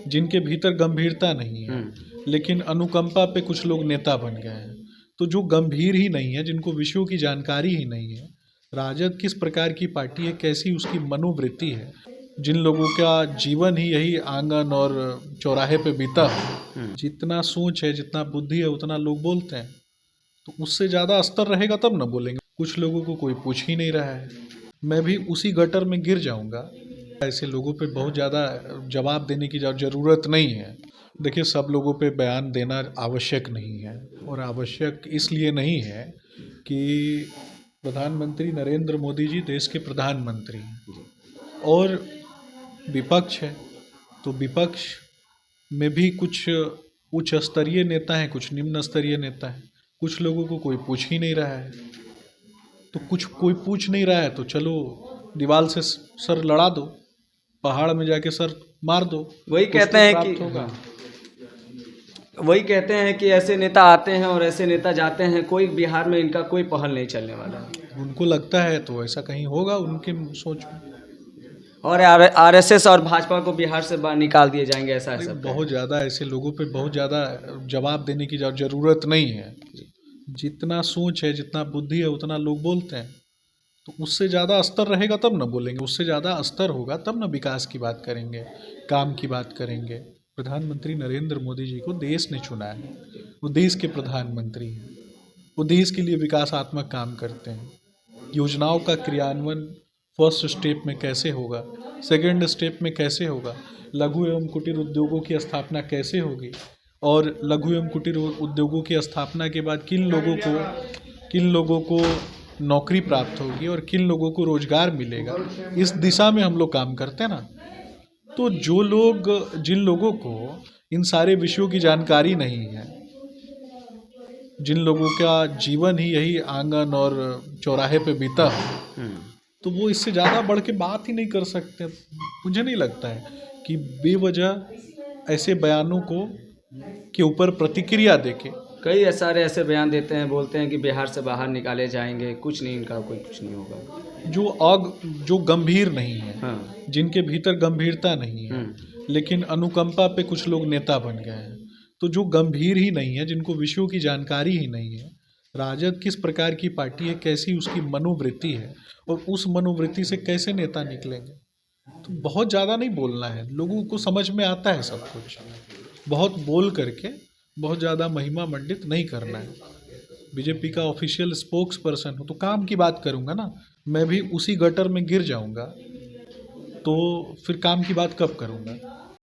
जिनके भीतर गंभीरता नहीं है, लेकिन अनुकंपा पे कुछ लोग नेता बन गए हैं। तो जो गंभीर ही नहीं है, जिनको विषयों की जानकारी ही नहीं है, राजद किस प्रकार की पार्टी है, कैसी उसकी मनोवृत्ति है, जिन लोगों का जीवन ही यही आंगन और चौराहे पे बीता है, जितना सोच है, जितना बुद्धि है, उतना लोग बोलते हैं। तो उससे ज़्यादा स्तर रहेगा तब ना बोलेंगे। कुछ लोगों को कोई पूछ ही नहीं रहा है, मैं भी उसी गटर में गिर जाऊंगा। ऐसे लोगों पे बहुत ज़्यादा जवाब देने की ज़रूरत नहीं है। देखिए, सब लोगों पे बयान देना आवश्यक नहीं है, और आवश्यक इसलिए नहीं है कि प्रधानमंत्री नरेंद्र मोदी जी देश के प्रधानमंत्री हैं और विपक्ष है। तो विपक्ष में भी कुछ उच्च स्तरीय नेता हैं, कुछ निम्न स्तरीय नेता हैं। कुछ लोगों को कोई पूछ ही नहीं रहा है, तो कुछ कोई पूछ नहीं रहा है तो चलो दीवार से सर लड़ा दो, पहाड़ में जाके सर मार दो। वही कहते हैं कि वही कहते हैं कि ऐसे नेता आते हैं और ऐसे नेता जाते हैं, कोई बिहार में इनका कोई पहल नहीं चलने वाला है। उनको लगता है तो ऐसा कहीं होगा उनके सोच में। और आरएसएस और भाजपा को बिहार से बाहर निकाल दिए जाएंगे, ऐसा है सब। बहुत ज़्यादा ऐसे लोगों पे बहुत ज़्यादा जवाब देने की ज़रूरत नहीं है। जितना सोच है, जितना बुद्धि है, उतना लोग बोलते हैं। तो उससे ज़्यादा स्तर रहेगा तब ना बोलेंगे, उससे ज़्यादा स्तर होगा तब ना विकास की बात करेंगे, काम की बात करेंगे। प्रधानमंत्री नरेंद्र मोदी जी को देश ने चुना है, वो देश के प्रधानमंत्री हैं, वो देश के लिए विकासात्मक काम करते हैं। योजनाओं का क्रियान्वयन फर्स्ट स्टेप में कैसे होगा, सेकंड स्टेप में कैसे होगा, लघु एवं कुटीर उद्योगों की स्थापना कैसे होगी, और लघु एवं कुटीर उद्योगों की स्थापना के बाद किन लोगों को नौकरी प्राप्त होगी और किन लोगों को रोजगार मिलेगा, इस दिशा में हम लोग काम करते हैं ना। तो जिन लोगों को इन सारे विषयों की जानकारी नहीं है, जिन लोगों का जीवन ही यही आंगन और चौराहे पे बीता है, तो वो इससे ज़्यादा बढ़ के बात ही नहीं कर सकते। मुझे नहीं लगता है कि बेवजह ऐसे बयानों के ऊपर प्रतिक्रिया देके। कई सारे ऐसे बयान देते हैं, बोलते हैं कि बिहार से बाहर निकाले जाएंगे, कुछ नहीं, इनका कोई कुछ नहीं होगा। जो गंभीर नहीं है, हाँ। जिनके भीतर गंभीरता नहीं है, लेकिन अनुकंपा पे कुछ लोग नेता बन गए हैं। तो जो गंभीर ही नहीं है, जिनको विषयों की जानकारी ही नहीं है, राजद किस प्रकार की पार्टी है, कैसी उसकी मनोवृत्ति है, और उस मनोवृत्ति से कैसे नेता निकलेंगे। तो बहुत ज़्यादा नहीं बोलना है, लोगों को समझ में आता है सब कुछ। बहुत बोल करके बहुत ज़्यादा महिमा मंडित नहीं करना है। बीजेपी का ऑफिशियल स्पोक्स पर्सन हो तो काम की बात करूँगा ना। मैं भी उसी गटर में गिर जाऊँगा तो फिर काम की बात कब करूँगा।